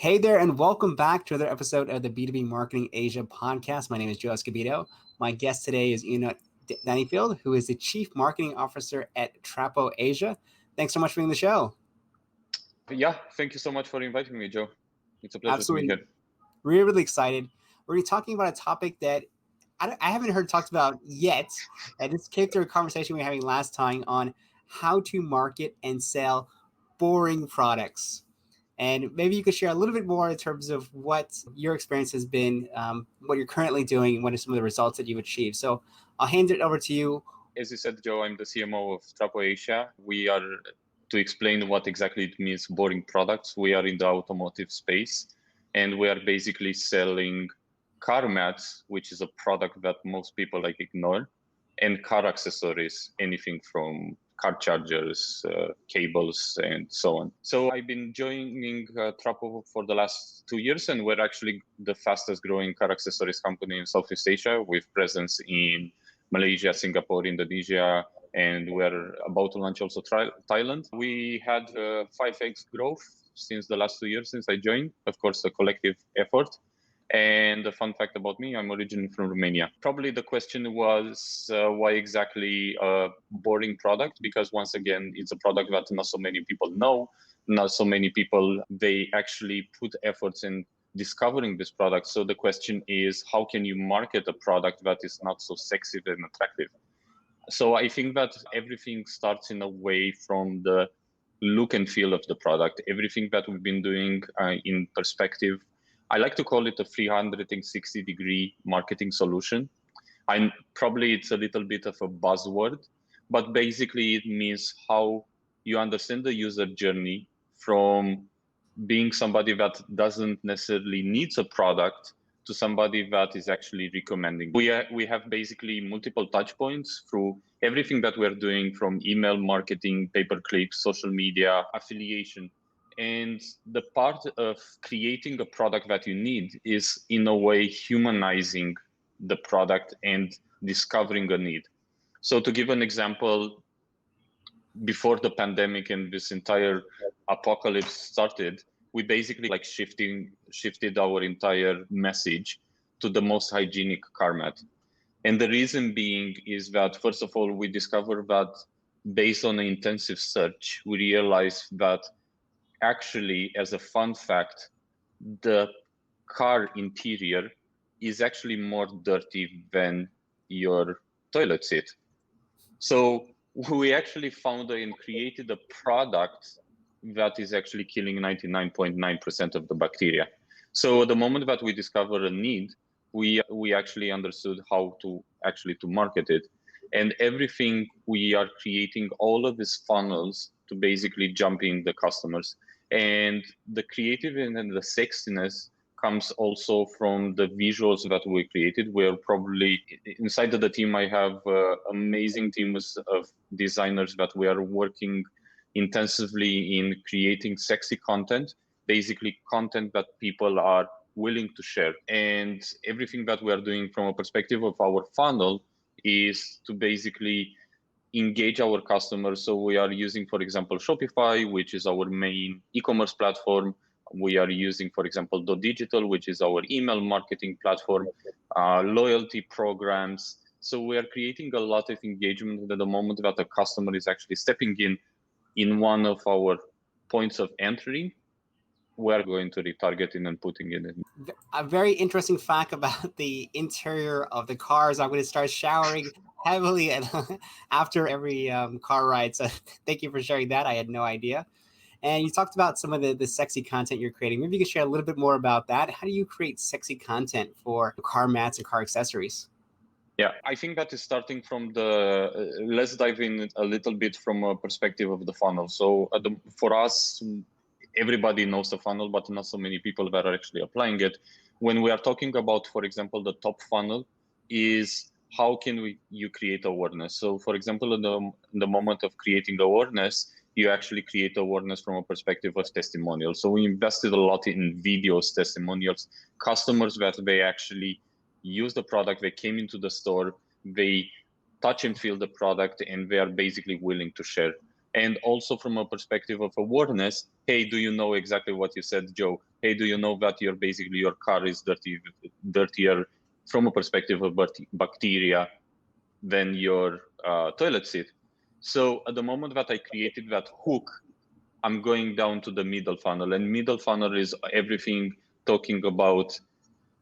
Hey there, and welcome back to another episode of the B2B Marketing Asia podcast. My name is Joe Escobedo. My guest today is Ionut Danifeld, who is the Chief Marketing Officer at TRAPO Asia. Thanks so much for being on the show. Yeah, thank you so much for inviting me, Joe. It's a pleasure to be Absolutely. here. We're really excited. We're going to be talking about a topic that I haven't heard talked about yet. And this came through a conversation we were having last time on how to market and sell boring products. And maybe you could share a little bit more in terms of what your experience has been, what you're currently doing, and what are some of the results that you've achieved. So I'll hand it over to you. As you said, Joe, I'm the CMO of TRAPO Asia. To explain what exactly it means, boring products, we are in the automotive space, and we are basically selling car mats, which is a product that most people ignore, and car accessories, anything from car chargers, cables, and so on. So I've been joining TRAPO for the last 2 years, and we're actually the fastest growing car accessories company in Southeast Asia, with presence in Malaysia, Singapore, Indonesia, and we're about to launch also Thailand. We had 5x growth since the last 2 years since I joined, of course, a collective effort. And a fun fact about me, I'm originally from Romania. Probably the question was why exactly a boring product? Because once again, it's a product that not so many people know. Not so many people, they actually put efforts in discovering this product. So the question is, how can you market a product that is not so sexy and attractive? So I think that everything starts in a way from the look and feel of the product. Everything that we've been doing in perspective, I like to call it a 360-degree marketing solution. Probably it's a little bit of a buzzword, but basically it means how you understand the user journey from being somebody that doesn't necessarily needs a product to somebody that is actually recommending. We have basically multiple touch points through everything that we're doing, from email marketing, pay-per-click, social media, affiliation. And the part of creating a product that you need is in a way humanizing the product and discovering a need. So to give an example, before the pandemic and this entire apocalypse started, we basically shifted our entire message to the most hygienic car mat. And the reason being is that, first of all, we discovered that based on an intensive search, we realized that actually, as a fun fact, the car interior is actually more dirty than your toilet seat. So we actually found and created a product that is actually killing 99.9% of the bacteria. So the moment that we discovered a need, we actually understood how to market it. And everything, we are creating all of these funnels to basically jump in the customers. And the creative and the sexiness comes also from the visuals that we created. We're probably inside of the team. I have amazing teams of designers that we are working intensively in creating sexy content, basically content that people are willing to share. And everything that we are doing from a perspective of our funnel is to basically engage our customers. So we are using, for example, Shopify, which is our main e-commerce platform. We are using, for example, Digital, which is our email marketing platform, loyalty programs. So we are creating a lot of engagement at the moment that the customer is actually stepping in one of our points of entry. We're going to retarget in and putting it in. A very interesting fact about the interior of the cars. I'm going to start showering heavily after every car ride. So thank you for sharing that. I had no idea. And you talked about some of the sexy content you're creating. Maybe you could share a little bit more about that. How do you create sexy content for car mats and car accessories? Yeah, I think that is starting from let's dive in a little bit from a perspective of the funnel. So for us, everybody knows the funnel, but not so many people that are actually applying it. When we are talking about, for example, the top funnel is how can you create awareness? So for example, in the moment of creating awareness, you actually create awareness from a perspective of testimonials. So we invested a lot in videos, testimonials, customers that they actually use the product, they came into the store, they touch and feel the product, and they are basically willing to share. And also from a perspective of awareness, hey, do you know exactly what you said, Joe? Hey, do you know that your car is dirtier from a perspective of bacteria than your toilet seat? So at the moment that I created that hook, I'm going down to the middle funnel, and middle funnel is everything talking about.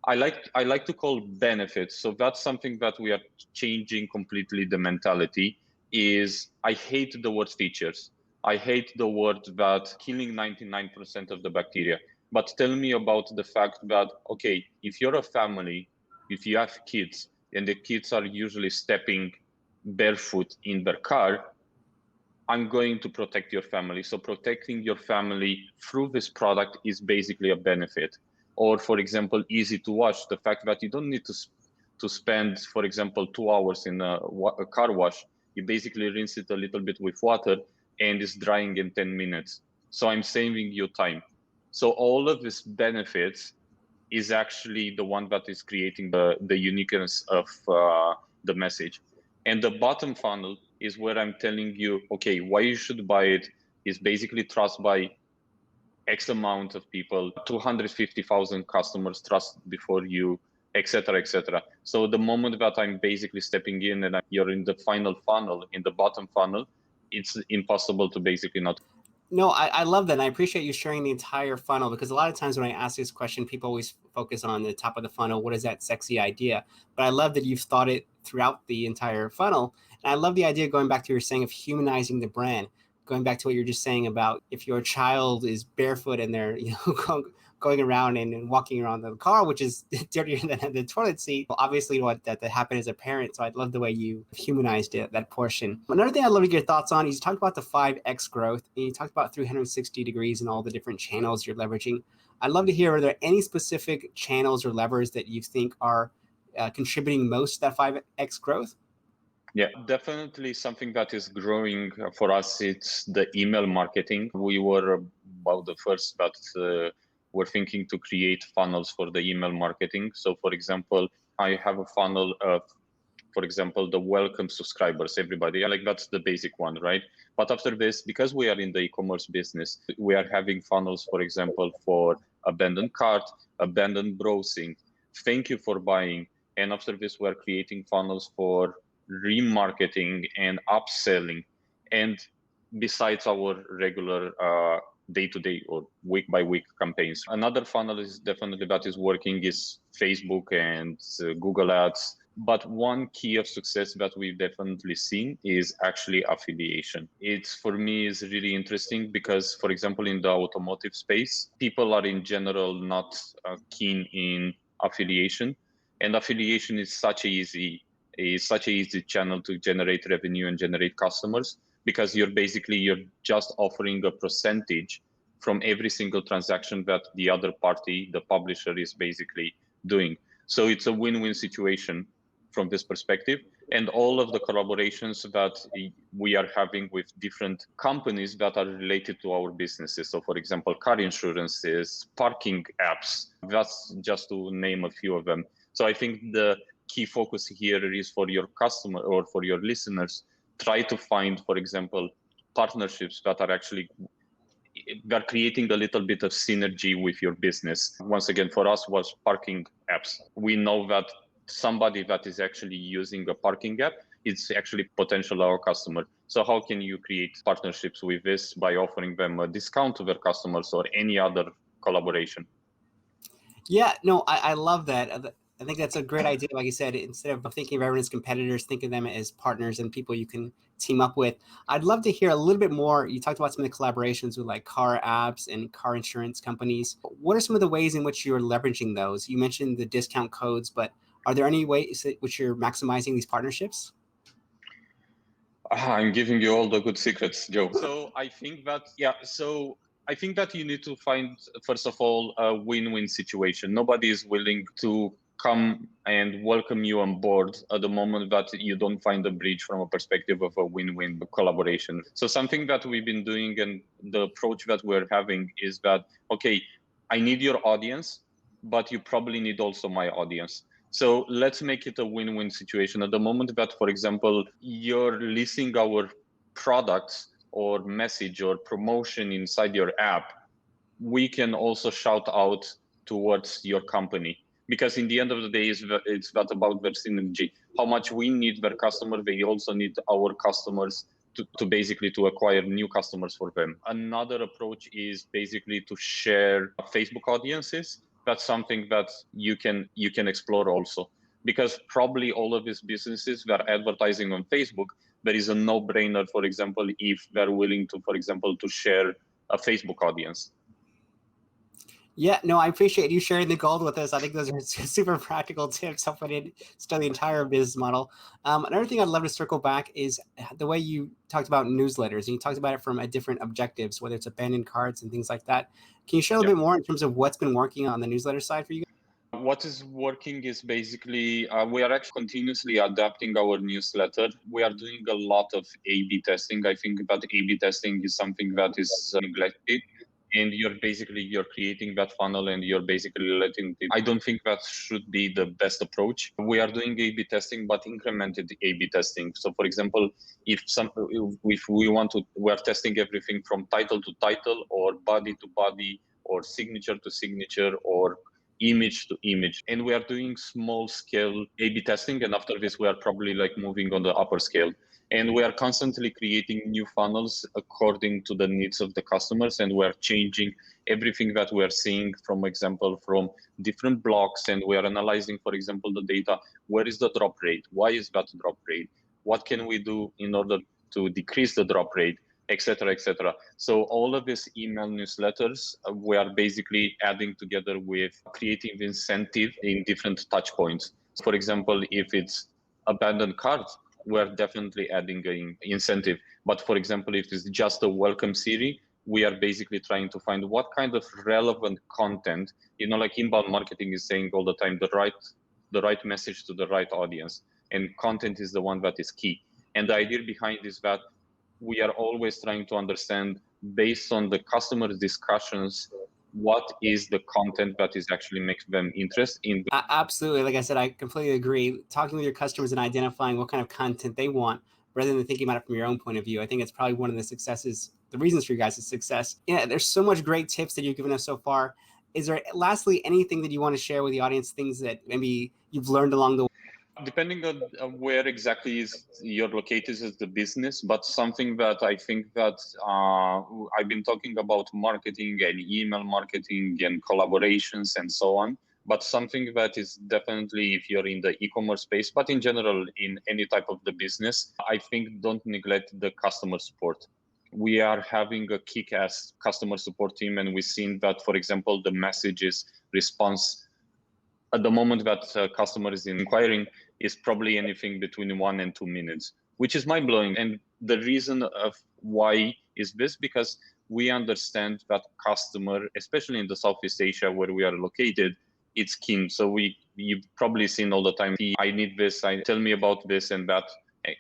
I like to call benefits. So that's something that we are changing completely. The mentality is I hate the word features. I hate the word that killing 99% of the bacteria. But tell me about the fact that, okay, if you're a family, if you have kids and the kids are usually stepping barefoot in their car, I'm going to protect your family. So protecting your family through this product is basically a benefit. Or for example, easy to wash, the fact that you don't need to spend, for example, 2 hours in a car wash. You basically rinse it a little bit with water and it's drying in 10 minutes. So I'm saving you time. So all of these benefits is actually the one that is creating the uniqueness of the message. And the bottom funnel is where I'm telling you, okay, why you should buy it is basically trust by X amount of people, 250,000 customers trust before you, etc., etc. So the moment that I'm basically stepping in and you're in the final funnel, in the bottom funnel, it's impossible to basically not. No, I love that. And I appreciate you sharing the entire funnel, because a lot of times when I ask this question, people always focus on the top of the funnel. What is that sexy idea? But I love that you've thought it throughout the entire funnel. And I love the idea, going back to what you're saying, of humanizing the brand. Going back to what you're just saying about if your child is barefoot and they're going around and walking around the car, which is dirtier than the toilet seat. Obviously, you want that to happen as a parent. So I'd love the way you humanized it, that portion. Another thing I'd love to get your thoughts on is you talked about the 5X growth, and you talked about 360 degrees and all the different channels you're leveraging. I'd love to hear, are there any specific channels or levers that you think are contributing most to that 5X growth? Yeah, definitely something that is growing for us. It's the email marketing. We were about the first that were thinking to create funnels for the email marketing. So, for example, I have a funnel of, for example, the welcome subscribers, everybody. Like that's the basic one, right? But after this, because we are in the e-commerce business, we are having funnels, for example, for abandoned cart, abandoned browsing, thank you for buying. And after this, we're creating funnels for remarketing and upselling. And besides our regular day-to-day or week-by-week campaigns. Another funnel is definitely that is working is Facebook and Google Ads. But one key of success that we've definitely seen is actually affiliation. It's for me is really interesting because, for example, in the automotive space, people are in general not keen in affiliation, and affiliation is such a easy channel to generate revenue and generate customers, because you're just offering a percentage from every single transaction that the other party, the publisher, is basically doing. So it's a win-win situation from this perspective. And all of the collaborations that we are having with different companies that are related to our businesses. So for example, car insurances, parking apps, that's just to name a few of them. So I think the key focus here is for your customer or for your listeners, try to find, for example, partnerships that are actually they're creating a little bit of synergy with your business. Once again, for us was parking apps. We know that somebody that is actually using a parking app, it's actually potential our customer. So how can you create partnerships with this by offering them a discount to their customers or any other collaboration? Yeah, no, I love that. I think that's a great idea. Like you said, instead of thinking of everyone as competitors, think of them as partners and people you can team up with. I'd love to hear a little bit more. You talked about some of the collaborations with like car apps and car insurance companies. What are some of the ways in which you're leveraging those? You mentioned the discount codes, but are there any ways in which you're maximizing these partnerships? I'm giving you all the good secrets, Joe. So I think that, I think that you need to find, first of all, a win-win situation. Nobody is willing to come and welcome you on board at the moment that you don't find a bridge from a perspective of a win-win collaboration. So something that we've been doing and the approach that we're having is that, okay, I need your audience, but you probably need also my audience. So let's make it a win-win situation. At the moment that, for example, you're listing our products, or message or promotion inside your app, we can also shout out towards your company. Because in the end of the day, it's not about their synergy. How much we need their customer, they also need our customers to basically to acquire new customers for them. Another approach is basically to share Facebook audiences. That's something that you can explore also, because probably all of these businesses that are advertising on Facebook, there is a no-brainer, for example, if they're willing to, for example, to share a Facebook audience. Yeah, no, I appreciate you sharing the gold with us. I think those are super practical tips helping still the entire business model. Another thing I'd love to circle back is the way you talked about newsletters, and you talked about it from a different objectives, whether it's abandoned carts and things like that. Can you share a little bit more in terms of what's been working on the newsletter side for you guys? What is working is basically we are actually continuously adapting our newsletter. We are doing a lot of A/B testing. I think that A/B testing is something that is neglected, and you're creating that funnel and you're basically letting it. I don't think that should be the best approach. We are doing A/B testing, but incremented A/B testing. So, for example, if we're testing everything from title to title, or body to body, or signature to signature, or image to image, and we are doing small scale A/B testing, and after this we are probably like moving on the upper scale, and we are constantly creating new funnels according to the needs of the customers, and we are changing everything that we are seeing, from example, from different blocks, and we are analyzing, for example, the data. Where is the drop rate? Why is that drop rate? What can we do in order to decrease the drop rate, etc., etc. So all of these email newsletters, we are basically adding together with creating incentive in different touch points. For example, if it's abandoned carts, we're definitely adding an incentive. But for example, if it's just a welcome Siri, we are basically trying to find what kind of relevant content, like inbound marketing is saying all the time, the right message to the right audience, and content is the one that is key. And the idea behind is that we are always trying to understand, based on the customer's discussions, what is the content that is actually makes them interested in. Absolutely. Like I said, I completely agree. Talking with your customers and identifying what kind of content they want, rather than thinking about it from your own point of view, I think it's probably one of the reasons for you guys' success. Yeah, there's so much great tips that you've given us so far. Is there, lastly, anything that you want to share with the audience, things that maybe you've learned along the way? Depending on where exactly is you're located as the business, but something that I think that I've been talking about marketing and email marketing and collaborations and so on, but something that is definitely, if you're in the e-commerce space, but in general, in any type of the business, I think don't neglect the customer support. We are having a kick-ass customer support team, and we've seen that, for example, the messages response at the moment that customer is inquiring is probably anything between 1 and 2 minutes, which is mind-blowing. And the reason of why is this, because we understand that customer, especially in the Southeast Asia where we are located, it's keen. So you've probably seen all the time, I need this, tell me about this and that,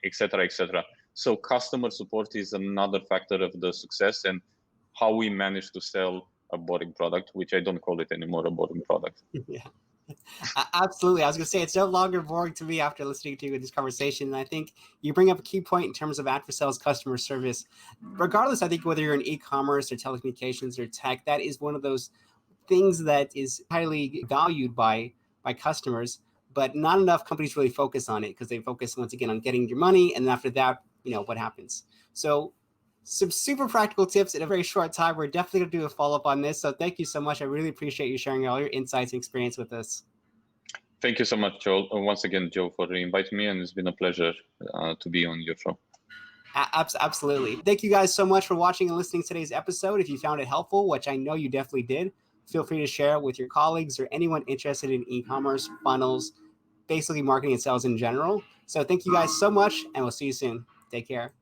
etc., etc. So customer support is another factor of the success, and how we manage to sell a boring product, which I don't call it anymore a boring product. Yeah. Absolutely. I was going to say, it's no longer boring to me after listening to you in this conversation. And I think you bring up a key point in terms of after sales customer service. Regardless, I think whether you're in e-commerce or telecommunications or tech, that is one of those things that is highly valued by customers, but not enough companies really focus on it, because they focus once again on getting your money. And then after that, what happens? So some super practical tips in a very short time. We're definitely going to do a follow-up on this. So thank you so much. I really appreciate you sharing all your insights and experience with us. Thank you so much, Joel. Once again, Joe, for inviting me, and it's been a pleasure to be on your show. Absolutely. Thank you guys so much for watching and listening to today's episode. If you found it helpful, which I know you definitely did, feel free to share it with your colleagues or anyone interested in e-commerce, funnels, basically marketing and sales in general. So thank you guys so much, and we'll see you soon. Take care.